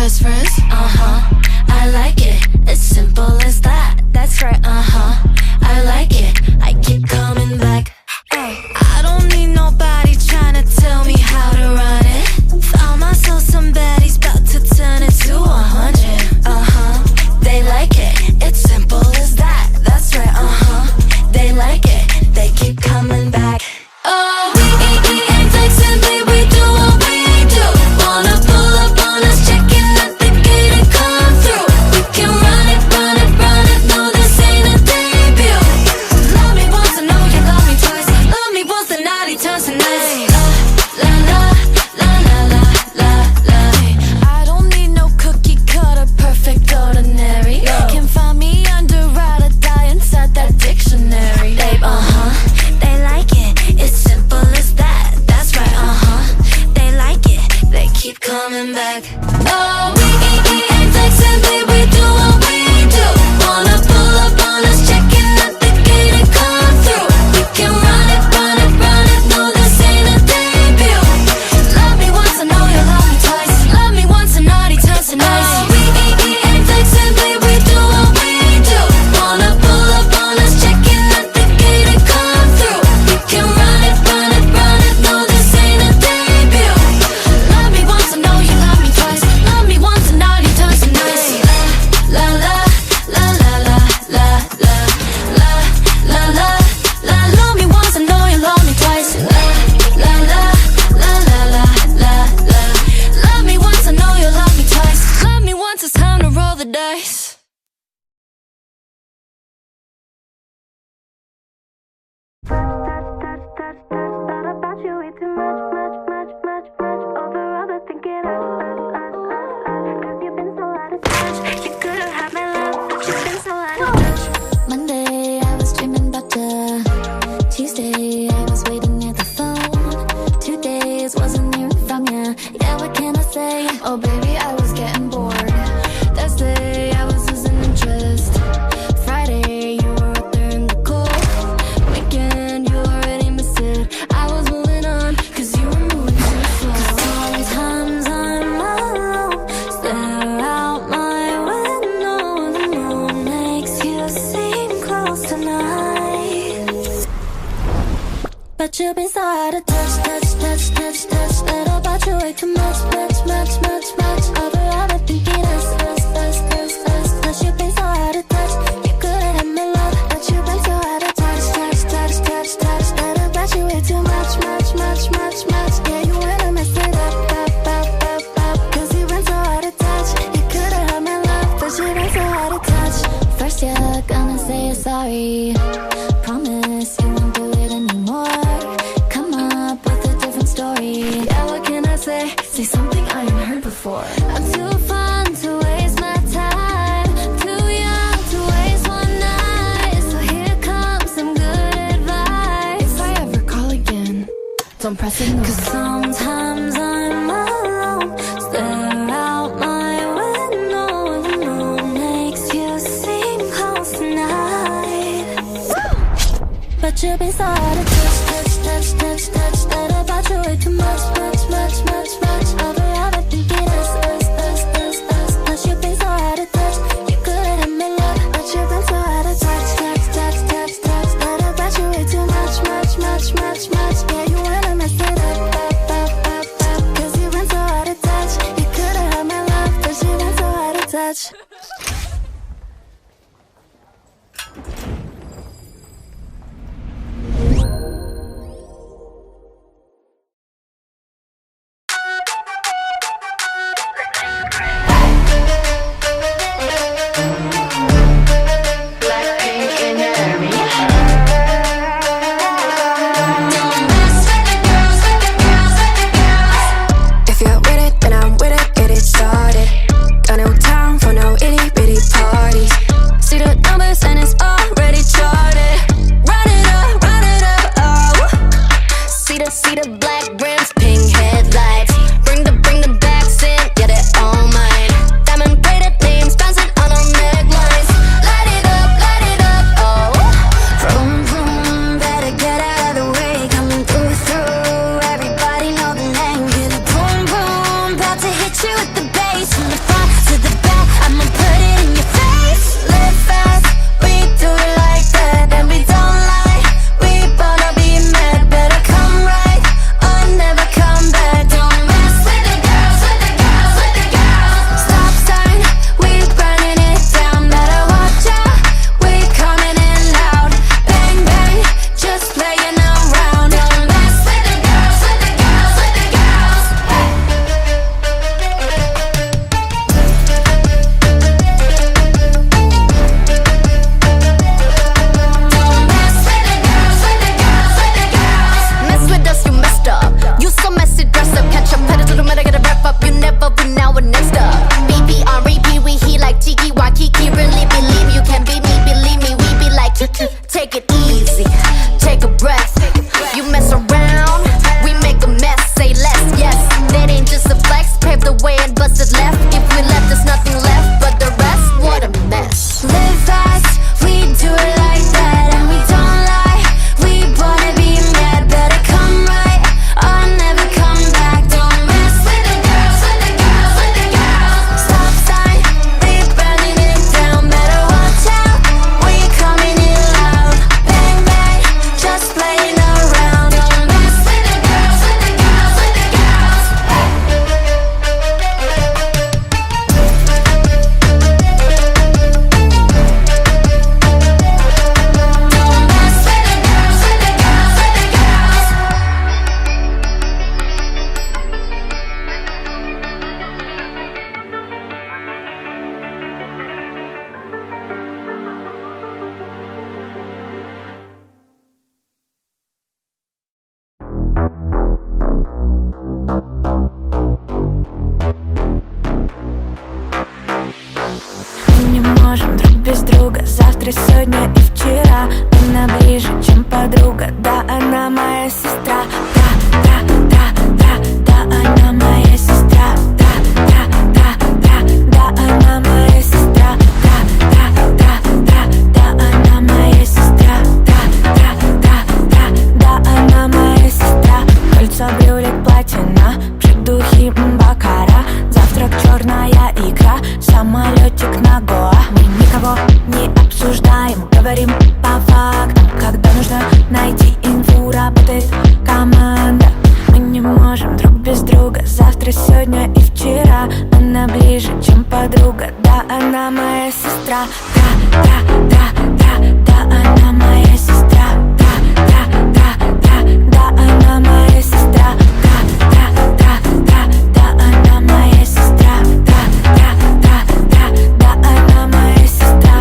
best friends? I like it, it's simple as that. That's right, I like it, I keep coming back. I don't need nobody trying to tell me how to run it. Found myself somebody's about to turn it to 100. They like it, it's simple as that. That's right, they like it, they keep coming back. Oh, we ain't flexing, babe, we do what we do. Wanna pull up on us, checking at the gate and come through. We can run it, run it, run it, no, this ain't a debut. Love me once, I know you love me twice. Love me once, the naughty turns to nice. La la, la la la la la. I don't need no cookie cutter, perfect ordinary. Can find me under ride or die inside that dictionary. Babe, they like it, it's simple as that. That's right, they like it, they keep coming back. Oh, we ain't flexing, babe, we do what we do. Wanna pull up on us, checking at the gate and come through. We can run it, run it, run it, no, this ain't a debut. Love me once, I know you love me twice. Love me once, and naughty turns to nice. Oh, we ain't flexing, babe, we do what we do. Wanna pull up on us, checking at the gate and come through. We can run it, run it, run it, no, this ain't a debut. Love me once, I know you love me twice. Love me once, and naughty turns to nice. La la la la la la la la la la la. Love me once, I know you love me twice. La la la la la la la. Love me once, I know you love me twice. Love me once, it's time to roll the dice. About you way too much. Over thinking cause you've been so out of touch. You could've had my love, but you've been so out of touch. Monday, I was dreaming about you. Tuesday, I was waiting at the phone. 2 days, wasn't hearing from you. Yeah, what can I say? Oh baby, I was getting bored. Thursday, I was losing interest. Friday, you were out there in the cold. Weekend, you already missed it. I was moving on, cause you were moving too slow. Sometimes I'm alone, stare out my window. The moon makes you seem close tonight. But you've been so out of touch. That about you way too much. Over thinking us. Cause you've been so out of touch. You could've had my love, but you've been so out of touch. That about you way too much. Yeah, you wanna mess it up. Cause you've been so out of touch. You could've had my love, but you've been so out of touch. First you're gonna say you're sorry. Promise you won't do it anymore. Come up with a different story. Yeah, what can I say? Say something I ain't heard before. I'm too fun to waste my time. Too young to waste one night. So here comes some good advice. If I ever call again, don't press ignore. Cause sometimes I'm alone, stare out my window. The moon makes you seem close tonight. But you've been so out of touch. That about you way too much. Over thinking us. Cause you've been so out of touch. You could've had my love, but you've been so out of touch. That about you way too much. Yeah, you wanna mess it up. Cause you've been so out of touch. You could've had my love, but you've been so out of touch. If you're with it, then I'm with it. Get it started. Got no time for no what's it left? If we left, there's nothing left but the rest. What a mess. Live fast, we do it like that, and we don't lie. We wanna be mad, better come right or never come back. Don't mess with the girls, with the girls, with the girls. Stop sign, we burning it down. Better watch out, we coming in loud. Bang bang, just playing around. Don't mess with the girls, with the girls, with the girls. Don't mess with the girls, with the girls, with the girls. Мы не можем друг без друга. Завтра, сегодня и вчера. Она ближе, чем подруга. Да, она моя сестра. Да, да, да, да, да, она моя сестра. Да, да, да, да, да, она моя сестра. Да, да, да, да, да, она моя сестра. Да, да, да, да, да, она моя сестра. Кольцо, брюлик, платина, придухи, бакара. Завтрак, черная икра, самолетик на Гоа. Мы никого не обсуждаем, говорим по фактам. Когда нужно найти инфу, работает команда. Мы не можем друг без друга. Завтра, сегодня и вчера. Она ближе, чем подруга. Да, она моя сестра. Да, да, да, да, да, она моя сестра. Да, да, да, да, да, она моя сестра. Да, да, да, да, да, она моя сестра. Да, да, да, да, да, она моя сестра.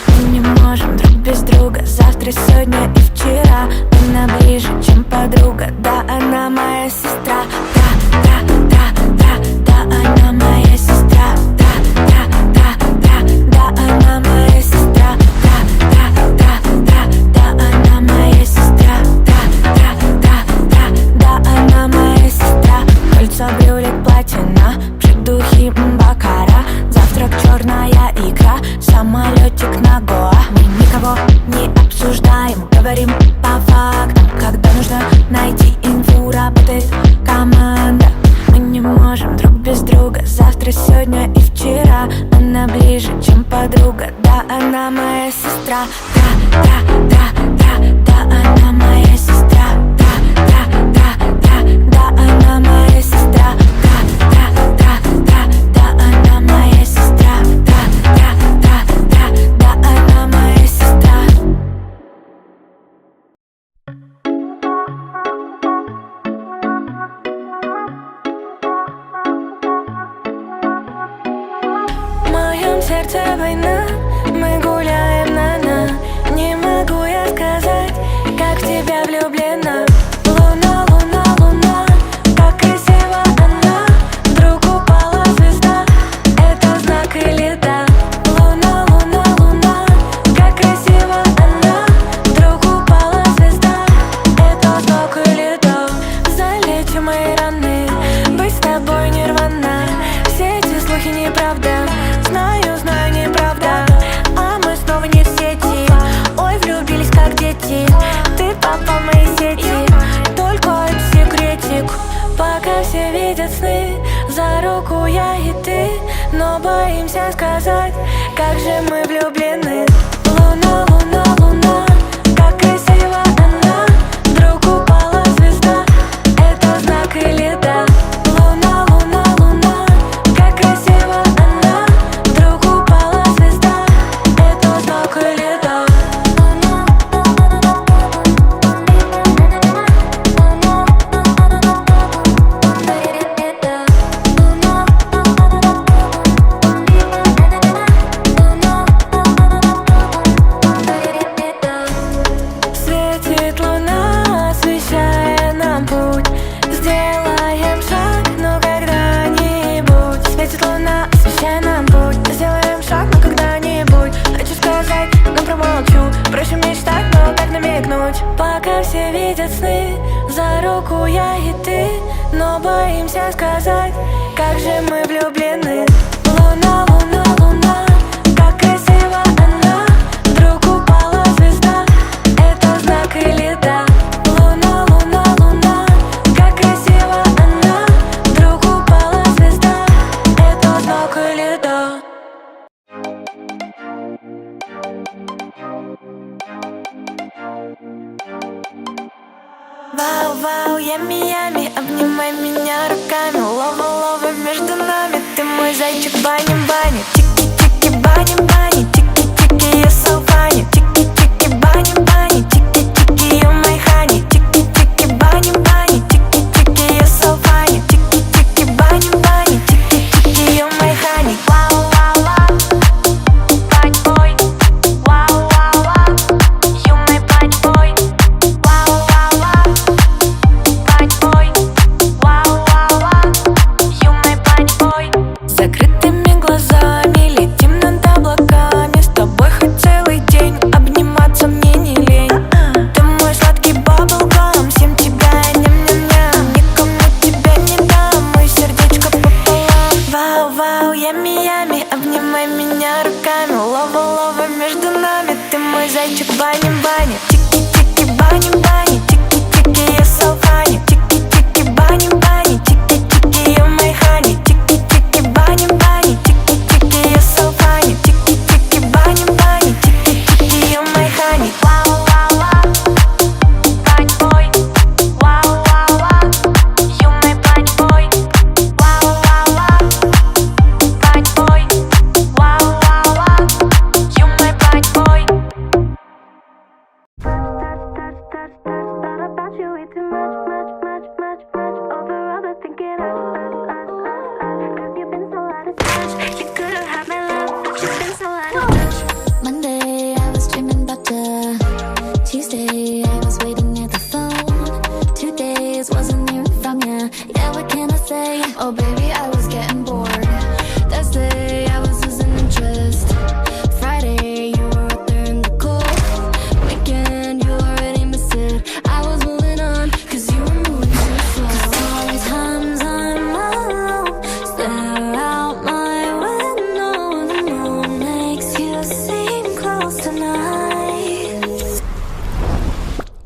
Мы не можем друг без друга. Завтра, сегодня и вчера. Она ближе, чем подруга. Да, она моя сестра. Да, да, да, да, да, она моя сестра. Да, да, да, да, да, она моя сестра. Да, да, да, да, да, она моя сестра. Да, да, да, да, да, она моя сестра. Кольцо, брюлик, платина, придухи, бакара. Завтрак, черная икра, самолетик на Гоа. Мы никого не обсуждаем, говорим по фактам. Когда нужно найти инфу, работает команда. Мы не можем друг без друга. Завтра, сегодня и вчера. Она ближе, чем подруга. Да, она моя сестра. Да, да, да, да, да, она моя сестра. Да, да, да, да, да, она моя сестра. Да, да, да, да, да, она моя сестра. Да, да, да, да, да, она моя сестра. В моем сердце война, мы гуляем на. Не могу я сказать, как в тебя влюблена. Луна, луна, луна, как красива она. Вдруг упала звезда, это знак или да? Луна, луна, луна, как красива она. Вдруг упала звезда, это знак или да? Залечи мои раны, быть с тобой нирвана. Все эти слухи неправда, знаю, знаю, неправда. А мы снова не в сети. Ой, влюбились как дети. Ты попал в мои сети. Только это секретик. Пока все видят сны, за руку я и ты. Но боимся сказать, как же мы влюблены. Луна, луна, луна, как красива она. Вдруг упала звезда, это знак или да? Луна, луна, луна, как красива она. Вдруг упала звезда, это знак или да? все видят сны, за руку я и ты, но боимся сказать, как же мы влюблены. Луна, луна, луна, как красива она, вдруг упала звезда, это знак или да? Луна, луна, луна, как красива она, вдруг упала звезда, это знак или да? Вау, вау, ями, ями, обнимай меня руками. Лова, лова между нами, ты мой зайчик, бани, бани. Чики, чики, бани, бани, чики, чики, you're so funny. Чики, чики, бани, бани, чики, чики, you're my honey. Чики, чики, бани, бани, чики, чики, you're so funny. Чики, чики, бани, бани, чики, чики, you're my honey. Вау, вау, вау, bad boy. Вау, вау, вау, you my bad boy. Вау, вау, вау, bad boy. Вау, вау, вау, you my bad boy. Закрытыми глазами летим над облаками, с тобой хоть целый день, обниматься мне не лень. Ты мой сладкий баблгам, всем тебя ням-ням-ням. Никому тебя не дам, мой сердечко пополам. Вау, вау, ями-ями, обнимай меня руками. Лова-лова между нами, ты мой зайчик, бани-бани. Чики-чики, бани-бани, чики-чики, you're so funny. Чики-чики, бани-бани, чики-чики, you're my honey. Чики-чики, бани-бани, чики-чики, you're so funny. Чики-чики, бани-бани, чики-чики, you're my honey. Вау, вау, вау, bad boy. Вау, вау, вау, you my bad boy. Вау, вау, вау, bad boy. Вау, вау, вау, you my bad boy. Thought about you way too much, much, much, much, much. Over other thinking us. Cause you've been so out of touch. You could've had my love, but you've been so out of touch. Monday, I was dreaming about you. Tuesday, I was waiting near the phone. 2 days, wasn't hearing from you. Yeah, what can I say? Oh, baby, I was getting bored. Thursday, I was losing interest. Friday, you were up there in the cold. Weekend, you already missed it. I was moving on, cause you were moving too slow. Sometimes I'm alone, stare out my window. The moon makes you seem close tonight.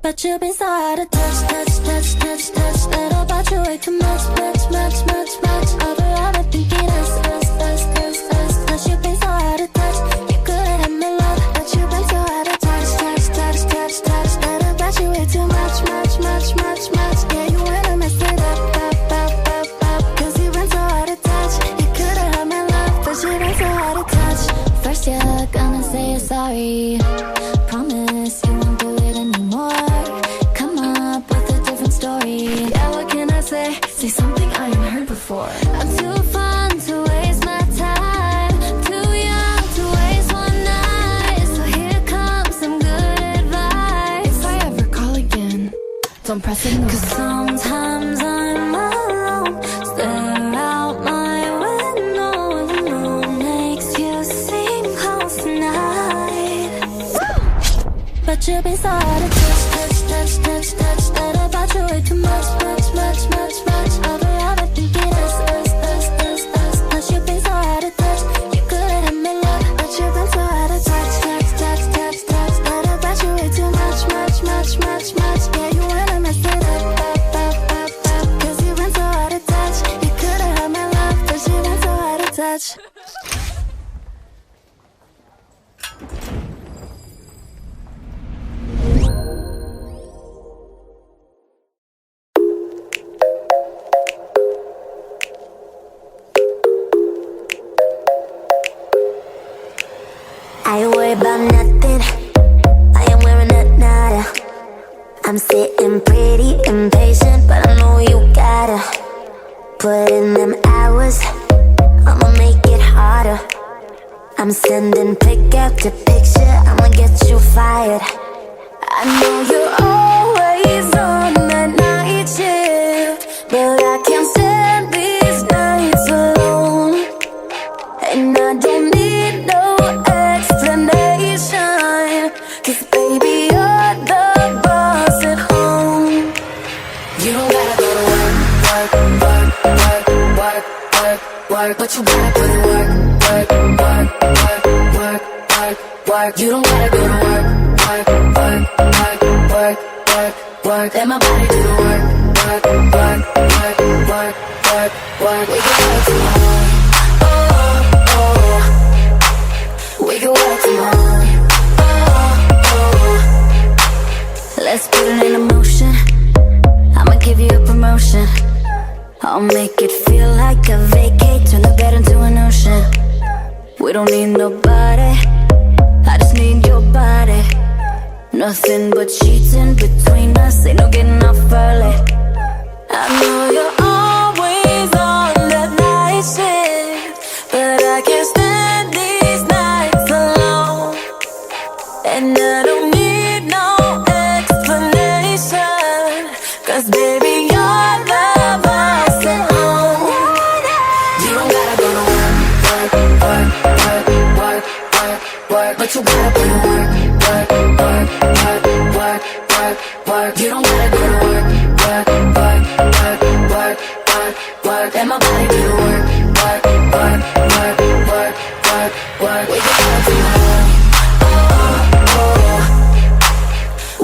But you've been so out of touch, touch, touch, touch, touch. Thought about you way too much, much, much, much, much. Over thinking us, us, us, us, us. Cause you've been so out of touch. You could've had my love, but you've been so out of touch, touch, touch, touch, touch. Thought about you way too much, much, much, much, much. Yeah, you wanna mess it up, up, up, up, up. Cause you've been so out of touch. You could've had my love, but you've been so out of touch. First you're gonna say you're sorry. Promise you won't do it anymore. Come up with a different story. Yeah, what can I say? Say something I ain't heard before. I'm too fun to waste my time. Too young to waste one night. So here comes some good advice. If I ever call again, don't press it. Cause sometimes I'm alone, stare out my window. The moon makes you seem close tonight. But you've been so out of touch, touch, touch, touch, touch. Thought about you way too much, much, much, much, much. Over other thinking us, us, us, us, us. Cause you've been so out of touch. You could've had my love, but you've been so out of touch, touch, touch, touch, touch. Thought about you way too much, much, much, much, much. Yeah, you wanna mess it up, up, up, up, up. Cause you've been so out of touch. You could've had my love, but you've been so out of touch. I ain't worried about nothing. I am wearing a nada. I'm sitting pretty impatient, but I know you gotta put in them hours. I'ma make it harder. I'm sending pick after picture. I'ma get you fired. I know you're always on that night shift, but I can't stand these nights alone. And I don't need no explanation, 'cause baby, you're the boss at home. work, but you gotta put in work, work, work, work, work, work, work. You don't gotta go to work, work, work, work, work, work, work. Let my body do the work, work, work, work, work, work, work. We can work from home, oh, oh. We can work from home, oh, oh. Let's put it in motion. I'ma give you a promotion. I'll make it feel like a vacate. Turn the bed into an ocean. We don't need nobody, I just need your body. Nothing but sheets in between us. Ain't no getting off early. I know you're always on that night shift, but I can't stand these nights alone. And I don't need no explanation, 'cause baby you're the boss at home. You don't gotta go to work, work, work, work, work, work, work, but you gotta put in work, work, work, work, work, work, work. You don't gotta go to work, work, work, work, work, work, work. Let my body do the work, work, work, work, work, work, work. We can work from home, oh, oh.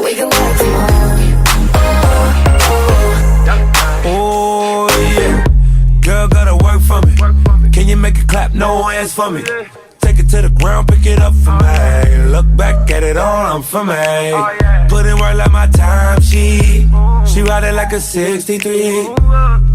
We can work from home, oh, oh. Oh yeah, girl gotta work for me. Can you make it clap? No hands for me. Take it to the ground, pick it up for me. Look back at it all, I'm for me. Put in work like my time, she ride it like a 63.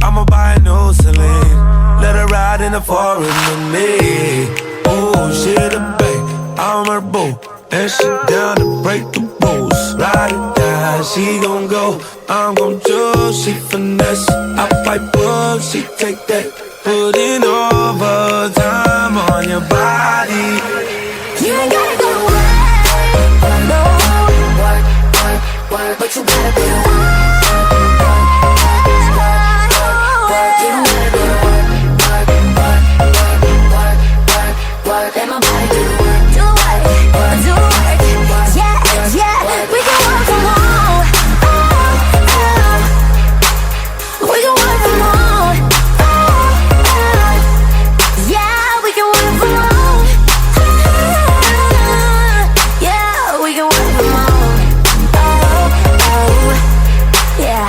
I'ma buy a new Celine, let her ride in the foreign with me. Oh, she the babe, I'm her boo, and she down to break the rules. Ride it down, she gon' go, I'm gon' choose. She finesse, I fight book, she take that. Put in overtime on your body. You ain't gotta go to work, no. Work, work, work, but you gotta put in work, work, work, work, work. You don't gotta go to work, work, work, work, work, work, work. Let my body do the work, do work, do work. Yeah, yeah, we can work from home, oh, oh. We can work from home, oh, oh. Yeah, we can work from home, yeah, we can work from home, oh, oh, yeah.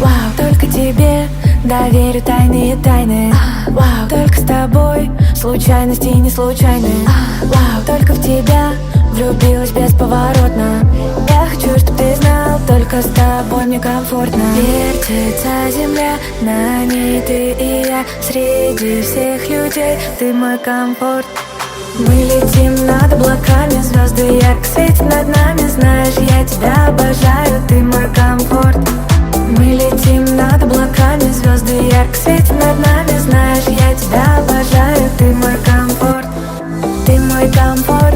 Вау, только тебе доверю тайные тайны. Вау, только с тобой случайности не случайны. Вау, только в тебя влюбилась бесповоротно. Я хочу, чтоб ты знал, только с тобой мне комфортно. Вертится земля, на ней ты и я. Среди всех людей ты мой комфорт. Мы летим над облаками, звезды ярко светят над нами. Знаешь, я тебя обожаю, ты мой комфорт. Мы летим над облаками, звезды ярко светят над нами. Знаешь, я тебя обожаю, ты мой комфорт. Ты мой комфорт,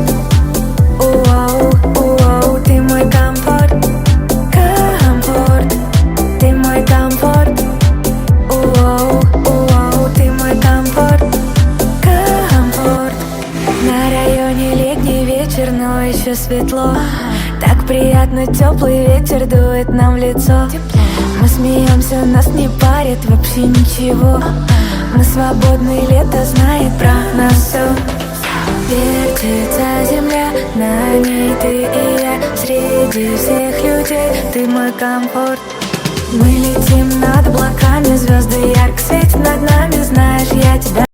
уоу, уоу, ты мой комфорт. Комфорт, ты мой комфорт, уоу, уоу, ты мой комфорт. Комфорт. На районе летний вечер, но еще светло. Так приятно, теплый ветер дует нам в лицо. Мы смеемся, нас не парит вообще ничего. Мы свободны, лето знает про нас все. Вертится земля, на ней ты и я. Среди всех людей ты мой комфорт. Мы летим над облаками, звезды ярко светят над нами. Знаешь, я тебя